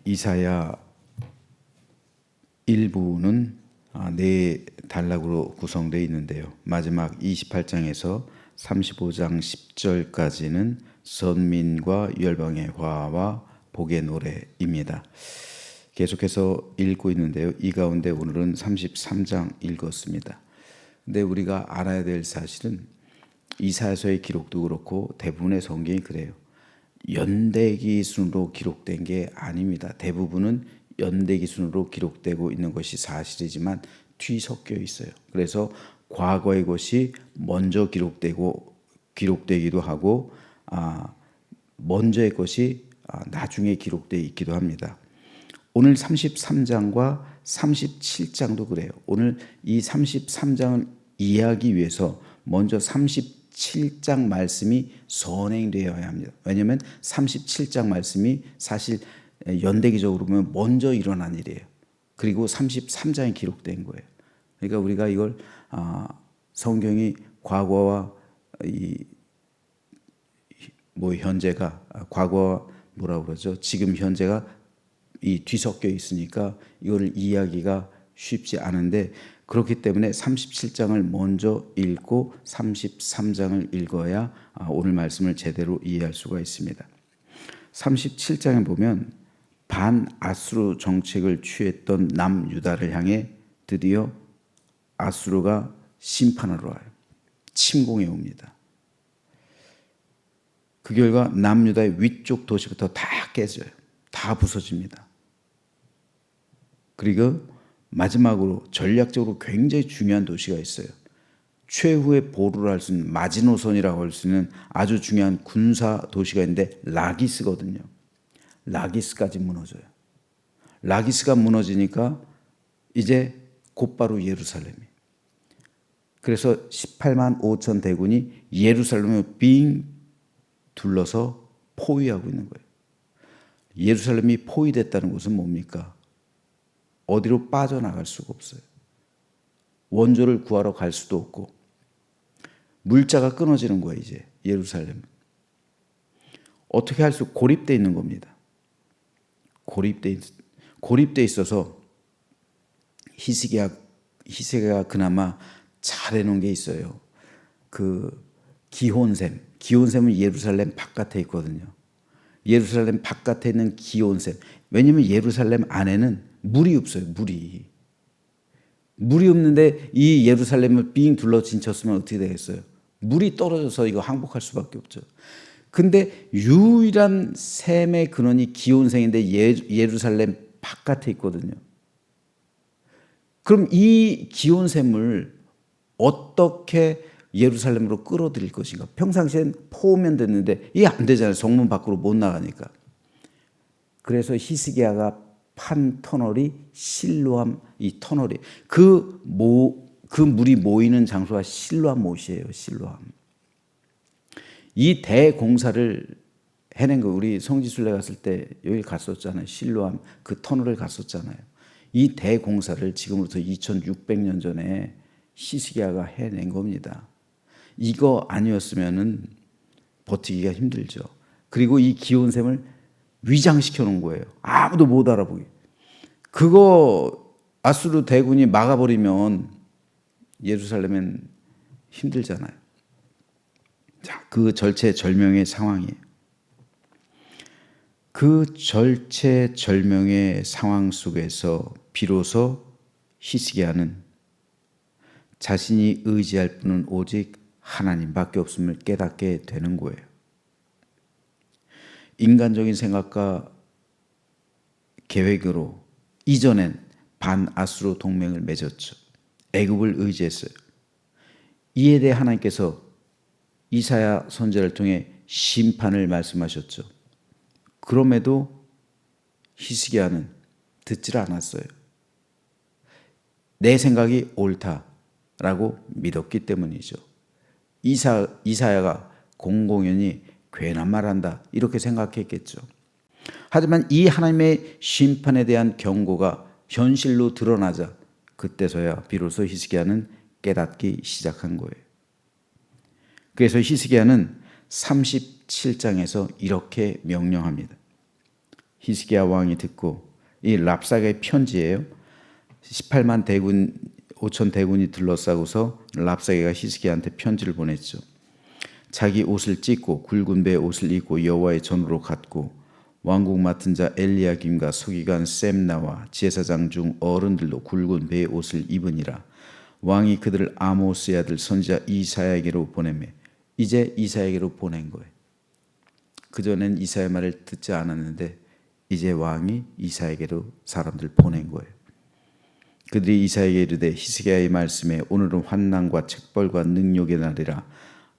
이사야 1부는 네 단락으로 구성되어 있는데요. 마지막 28장에서 35장 10절까지는 선민과 열방의 화와 복의 노래입니다. 계속해서 읽고 있는데요. 이 가운데 오늘은 33장 읽었습니다. 근데 우리가 알아야 될 사실은 이사야서의 기록도 그렇고 대부분의 성경이 그래요. 연대기 순으로 기록된 게 아닙니다. 대부분은 연대기 순으로 기록되고 있는 것이 사실이지만 뒤섞여 있어요. 그래서 과거의 것이 먼저 기록되기도 하고 먼저의 것이 나중에 기록되어 있기도 합니다. 오늘 33장과 37장도 그래요. 오늘 이 33장을 이해하기 위해서 먼저 37장 말씀이 선행되어야 합니다. 왜냐하면 37장 말씀이 사실 연대기적으로 보면 먼저 일어난 일이에요. 그리고 33장에 기록된 거예요. 그러니까 우리가 이걸 성경이 과거와 현재가 과거와 뭐라고 그러죠? 지금 현재가 뒤섞여 있으니까 이거를 이해하기가 쉽지 않은데, 그렇기 때문에 37장을 먼저 읽고 33장을 읽어야 오늘 말씀을 제대로 이해할 수가 있습니다. 37장에 보면 반아수르 정책을 취했던 남유다를 향해 드디어 아수르가 심판하러 와요. 침공해 옵니다. 그 결과 남유다의 위쪽 도시부터 다 깨져요. 다 부서집니다. 그리고 마지막으로 전략적으로 굉장히 중요한 도시가 있어요. 최후의 보루를 할 수 있는 마지노선이라고 할 수 있는 아주 중요한 군사 도시가 있는데 라기스거든요. 라기스까지 무너져요. 라기스가 무너지니까 이제 곧바로 예루살렘이. 그래서 18만 5천 대군이 예루살렘을 빙 둘러서 포위하고 있는 거예요. 예루살렘이 포위됐다는 것은 뭡니까? 어디로 빠져나갈 수가 없어요. 원조를 구하러 갈 수도 없고 물자가 끊어지는 거예요. 이제 예루살렘 어떻게 할 수 고립되어 있는 겁니다. 고립되어 있어서 히스기야가 그나마 잘해놓은 게 있어요. 그 기온샘은 예루살렘 바깥에 있거든요. 예루살렘 바깥에 있는 기온샘. 왜냐하면 예루살렘 안에는 물이 없어요. 물이 없는데 이 예루살렘을 빙 둘러 진쳤으면 어떻게 되겠어요? 물이 떨어져서 이거 항복할 수밖에 없죠. 근데 유일한 샘의 근원이 기온샘인데 예루살렘 바깥에 있거든요. 그럼 이 기온샘을 어떻게 예루살렘으로 끌어들일 것인가? 평상시엔 포오면 됐는데 이게 안 되잖아요. 성문 밖으로 못 나가니까. 그래서 히스기야가 판 터널이 실로암 이 터널이 그 물이 모이는 장소가 실로암 못이에요. 실로암. 이 대공사를 해낸 거 우리 성지순례 갔을 때 여기 갔었잖아요. 실로암 그 터널을 갔었잖아요. 이 대공사를 지금부터 2600년 전에 히스기야가 해낸 겁니다. 이거 아니었으면은 버티기가 힘들죠. 그리고 이 기온샘을 위장시켜 놓은 거예요. 아무도 못 알아보게. 그거 아수르 대군이 막아버리면 예루살렘은 힘들잖아요. 자, 그 절체절명의 상황이에요. 그 절체절명의 상황 속에서 비로소 히스기야는 자신이 의지할 분은 오직 하나님밖에 없음을 깨닫게 되는 거예요. 인간적인 생각과 계획으로 이전엔 반아수르 동맹을 맺었죠. 애굽을 의지했어요. 이에 대해 하나님께서 이사야 선지자를 통해 심판을 말씀하셨죠. 그럼에도 히스기야는 듣질 않았어요. 내 생각이 옳다라고 믿었기 때문이죠. 이사야가 공공연히 괜한 말한다 이렇게 생각했겠죠. 하지만 이 하나님의 심판에 대한 경고가 현실로 드러나자 그때서야 비로소 히스기야는 깨닫기 시작한 거예요. 그래서 히스기야는 37장에서 이렇게 명령합니다. 히스기야 왕이 듣고, 이 랍사게의 편지예요. 18만 대군 5천 대군이 둘러싸고서 랍사게가 히스기야한테 편지를 보냈죠. 자기 옷을 찢고 굵은 배의 옷을 입고 여호와의 전으로 갔고 왕국 맡은 자 엘리야김과 서기관 셈나와 제사장 중 어른들도 굵은 배의 옷을 입으니라. 왕이 그들을 아모스의 아들 선지자 이사야에게로 보내매. 이제 이사야에게로 보낸 거예요. 그전엔 이사야 말을 듣지 않았는데 이제 왕이 이사야에게로 사람들 보낸 거예요. 그들이 이사야에게 이르되 히스기야의 말씀에 오늘은 환난과 책벌과 능욕의 날이라.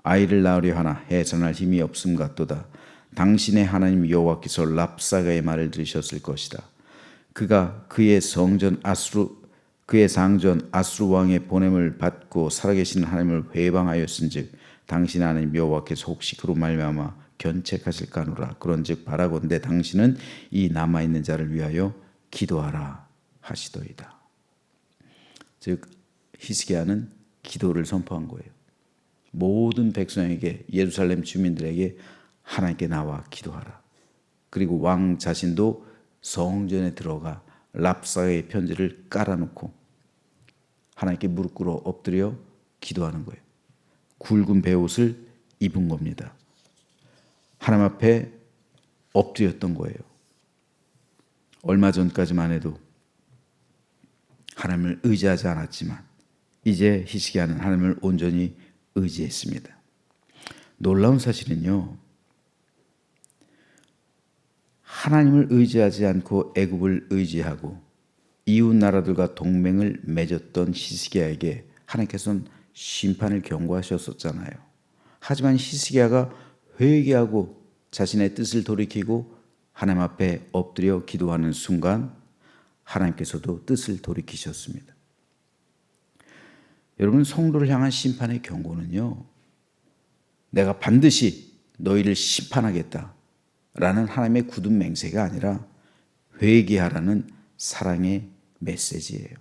아이를 낳으려 하나 해산할 힘이 없음 같도다. 당신의 하나님 여호와께서 랍사가의 말을 들으셨을 것이다. 그가 그의 상전 아수르 왕의 보냄을 받고 살아계신 하나님을 회방하였은즉 당신 하나님 여호와께서 혹시 그로 말미암아 견책하실까노라. 그런즉 바라건대 당신은 이 남아있는 자를 위하여 기도하라 하시더이다. 즉 히스기야는 기도를 선포한 거예요. 모든 백성에게, 예루살렘 주민들에게 하나님께 나와 기도하라. 그리고 왕 자신도 성전에 들어가 랍사게의 편지를 깔아놓고 하나님께 무릎 꿇어 엎드려 기도하는 거예요. 굵은 베옷을 입은 겁니다. 하나님 앞에 엎드렸던 거예요. 얼마 전까지만 해도 하나님을 의지하지 않았지만 이제 히스기야는 하나님을 온전히 의지했습니다. 놀라운 사실은요, 하나님을 의지하지 않고 애굽을 의지하고 이웃 나라들과 동맹을 맺었던 히스기야에게 하나님께서는 심판을 경고하셨었잖아요. 하지만 히스기야가 회개하고 자신의 뜻을 돌이키고 하나님 앞에 엎드려 기도하는 순간 하나님께서도 뜻을 돌이키셨습니다. 여러분, 성도를 향한 심판의 경고는요, 내가 반드시 너희를 심판하겠다 라는 하나님의 굳은 맹세가 아니라 회개하라는 사랑의 메시지예요.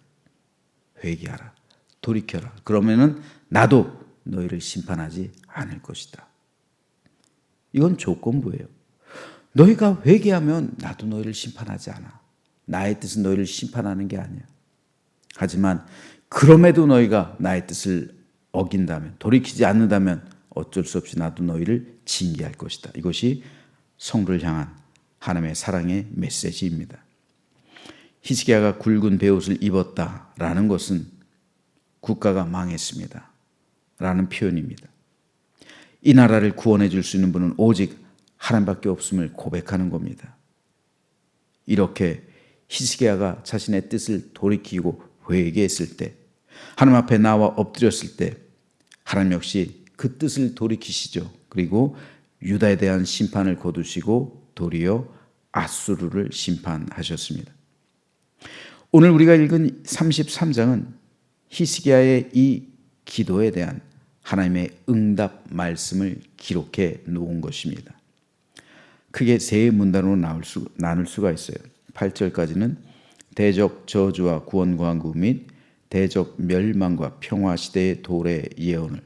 회개하라, 돌이켜라. 그러면은 나도 너희를 심판하지 않을 것이다. 이건 조건부예요. 너희가 회개하면 나도 너희를 심판하지 않아. 나의 뜻은 너희를 심판하는 게 아니야. 하지만 그럼에도 너희가 나의 뜻을 어긴다면, 돌이키지 않는다면 어쩔 수 없이 나도 너희를 징계할 것이다. 이것이 성도를 향한 하나님의 사랑의 메시지입니다. 히스기야가 굵은 베옷을 입었다라는 것은 국가가 망했습니다 라는 표현입니다. 이 나라를 구원해 줄 수 있는 분은 오직 하나님밖에 없음을 고백하는 겁니다. 이렇게 히스기야가 자신의 뜻을 돌이키고 회개했을 때, 하나님 앞에 나와 엎드렸을 때 하나님 역시 그 뜻을 돌이키시죠. 그리고 유다에 대한 심판을 거두시고 도리어 아수르를 심판하셨습니다. 오늘 우리가 읽은 33장은 히스기야의 이 기도에 대한 하나님의 응답 말씀을 기록해 놓은 것입니다. 크게 세 문단으로 나눌 수가 있어요. 8절까지는 대적 저주와 구원 광구 및 대적 멸망과 평화 시대의 도래 예언을,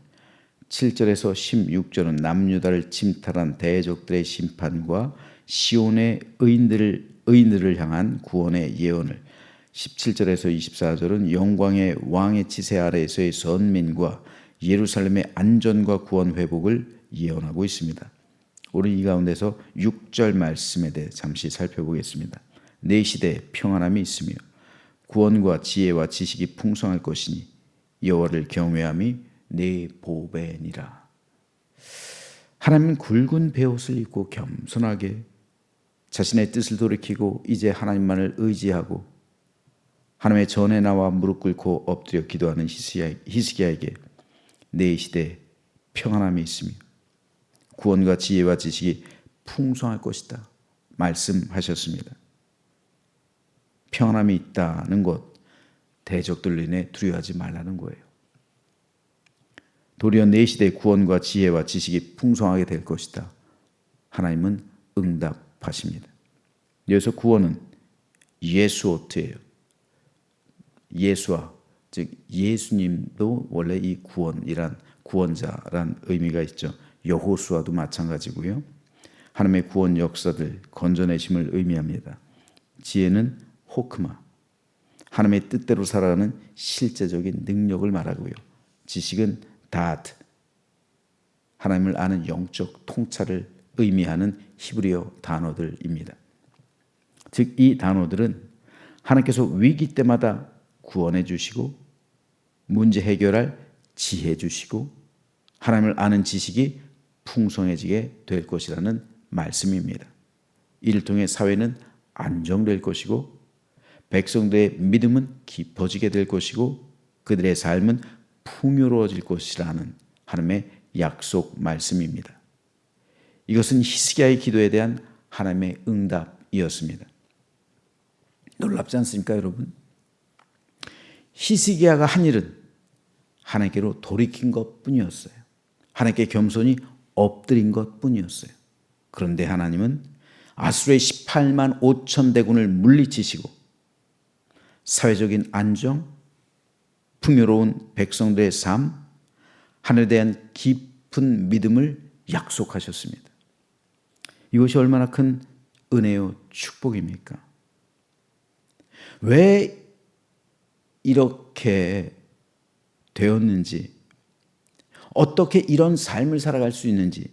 7절에서 16절은 남유다를 침탈한 대적들의 심판과 시온의 의인들을 향한 구원의 예언을, 17절에서 24절은 영광의 왕의 지세 아래에서의 선민과 예루살렘의 안전과 구원 회복을 예언하고 있습니다. 오늘 이 가운데서 6절 말씀에 대해 잠시 살펴보겠습니다. 내 시대에 평안함이 있으며 구원과 지혜와 지식이 풍성할 것이니 여호와를 경외함이 내 보배니라. 하나님은 굵은 베옷을 입고 겸손하게 자신의 뜻을 돌이키고 이제 하나님만을 의지하고 하나님의 전에 나와 무릎 꿇고 엎드려 기도하는 히스기야에게 내 시대에 평안함이 있으며 구원과 지혜와 지식이 풍성할 것이다 말씀하셨습니다. 평안함이 있다는 것, 대적들로 인해 두려워하지 말라는 거예요. 도리어 내 시대에 구원과 지혜와 지식이 풍성하게 될 것이다. 하나님은 응답하십니다. 여기서 구원은 예수오트예요. 예수와, 즉 예수님도 원래 이 구원이란 구원자란 의미가 있죠. 여호수아도 마찬가지고요. 하나님의 구원 역사들, 건져내심을 의미합니다. 지혜는 호크마, 하나님의 뜻대로 살아가는 실제적인 능력을 말하고요. 지식은 다트, 하나님을 아는 영적 통찰을 의미하는 히브리어 단어들입니다. 즉 이 단어들은 하나님께서 위기 때마다 구원해 주시고 문제 해결할 지혜 주시고 하나님을 아는 지식이 풍성해지게 될 것이라는 말씀입니다. 이를 통해 사회는 안정될 것이고 백성들의 믿음은 깊어지게 될 것이고 그들의 삶은 풍요로워질 것이라는 하나님의 약속 말씀입니다. 이것은 히스기야의 기도에 대한 하나님의 응답이었습니다. 놀랍지 않습니까, 여러분? 히스기야가 한 일은 하나님께로 돌이킨 것뿐이었어요. 하나님께 겸손히 엎드린 것뿐이었어요. 그런데 하나님은 아수르의 18만 5천 대군을 물리치시고 사회적인 안정, 풍요로운 백성들의 삶, 하늘에 대한 깊은 믿음을 약속하셨습니다. 이것이 얼마나 큰 은혜요 축복입니까? 왜 이렇게 되었는지, 어떻게 이런 삶을 살아갈 수 있는지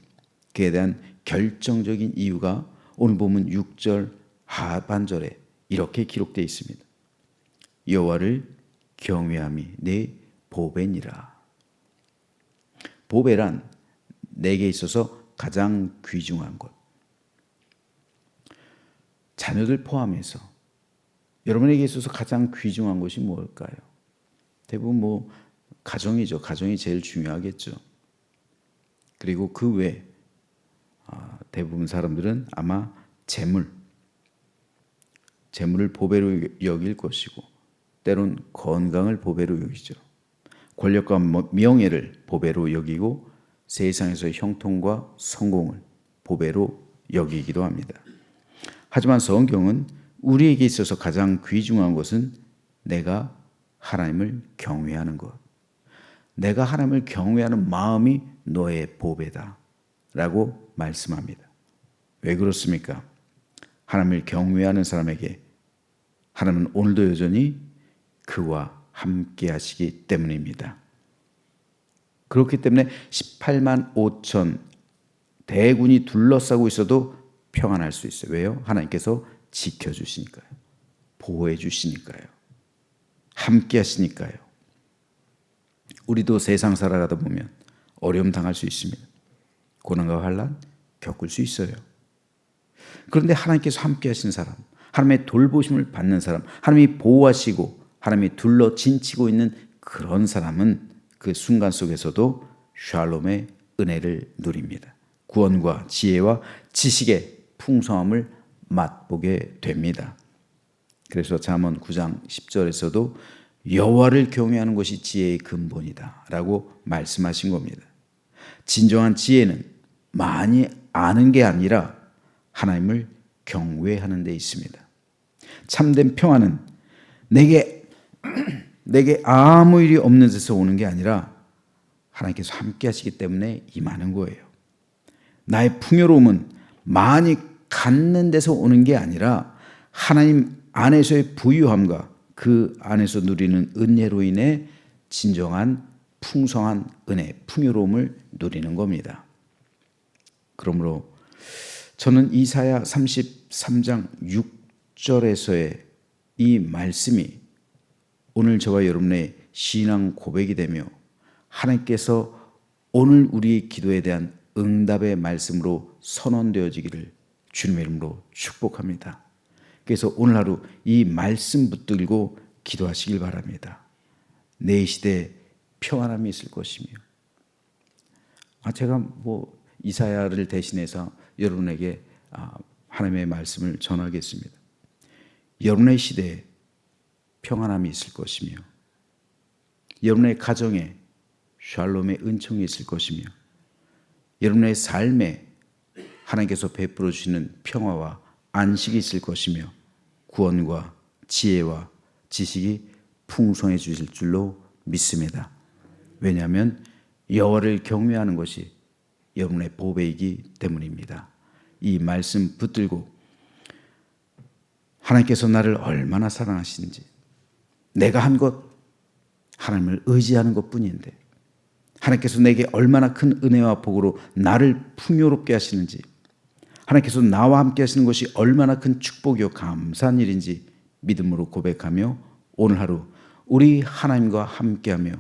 그에 대한 결정적인 이유가 오늘 보면 6절 하반절에 이렇게 기록되어 있습니다. 여호와를 경외함이 내 보배니라. 보배란 내게 있어서 가장 귀중한 것. 자녀들 포함해서 여러분에게 있어서 가장 귀중한 것이 뭘까요? 대부분 가정이죠. 가정이 제일 중요하겠죠. 그리고 그 외 대부분 사람들은 아마 재물을 보배로 여길 것이고 때론 건강을 보배로 여기죠. 권력과 명예를 보배로 여기고 세상에서의 형통과 성공을 보배로 여기기도 합니다. 하지만 성경은 우리에게 있어서 가장 귀중한 것은 내가 하나님을 경외하는 것. 내가 하나님을 경외하는 마음이 너의 보배다 라고 말씀합니다. 왜 그렇습니까? 하나님을 경외하는 사람에게 하나님은 오늘도 여전히 그와 함께 하시기 때문입니다. 그렇기 때문에 18만 5천 대군이 둘러싸고 있어도 평안할 수 있어요. 왜요? 하나님께서 지켜주시니까요. 보호해 주시니까요. 함께 하시니까요. 우리도 세상 살아가다 보면 어려움 당할 수 있습니다. 고난과 환난 겪을 수 있어요. 그런데 하나님께서 함께 하신 사람, 하나님의 돌보심을 받는 사람, 하나님이 보호하시고 하나님이 둘러 진치고 있는 그런 사람은 그 순간 속에서도 샬롬의 은혜를 누립니다. 구원과 지혜와 지식의 풍성함을 맛보게 됩니다. 그래서 잠언 9장 10절에서도 여호와를 경외하는 것이 지혜의 근본이다 라고 말씀하신 겁니다. 진정한 지혜는 많이 아는 게 아니라 하나님을 경외하는 데 있습니다. 참된 평안은 내게 아무 일이 없는 데서 오는 게 아니라 하나님께서 함께 하시기 때문에 임하는 거예요. 나의 풍요로움은 많이 갖는 데서 오는 게 아니라 하나님 안에서의 부유함과 그 안에서 누리는 은혜로 인해 진정한 풍성한 은혜, 풍요로움을 누리는 겁니다. 그러므로 저는 이사야 33장 6절에서의 이 말씀이 오늘 저와 여러분의 신앙 고백이 되며 하나님께서 오늘 우리의 기도에 대한 응답의 말씀으로 선언되어지기를 주님의 이름으로 축복합니다. 그래서 오늘 하루 이 말씀 붙들고 기도하시길 바랍니다. 내 시대에 평안함이 있을 것이며 제가 이사야를 대신해서 여러분에게 하나님의 말씀을 전하겠습니다. 여러분의 시대에 평안함이 있을 것이며 여러분의 가정에 샬롬의 은총이 있을 것이며 여러분의 삶에 하나님께서 베풀어 주시는 평화와 안식이 있을 것이며 구원과 지혜와 지식이 풍성해 주실 줄로 믿습니다. 왜냐하면 여호와를 경외하는 것이 여러분의 보배이기 때문입니다. 이 말씀 붙들고 하나님께서 나를 얼마나 사랑하시는지, 내가 한 것 하나님을 의지하는 것뿐인데 하나님께서 내게 얼마나 큰 은혜와 복으로 나를 풍요롭게 하시는지, 하나님께서 나와 함께 하시는 것이 얼마나 큰 축복이요 감사한 일인지 믿음으로 고백하며 오늘 하루 우리 하나님과 함께하며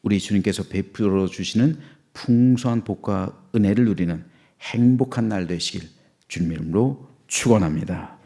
우리 주님께서 베풀어 주시는 풍성한 복과 은혜를 누리는 행복한 날 되시길 주님 이름으로 축원합니다.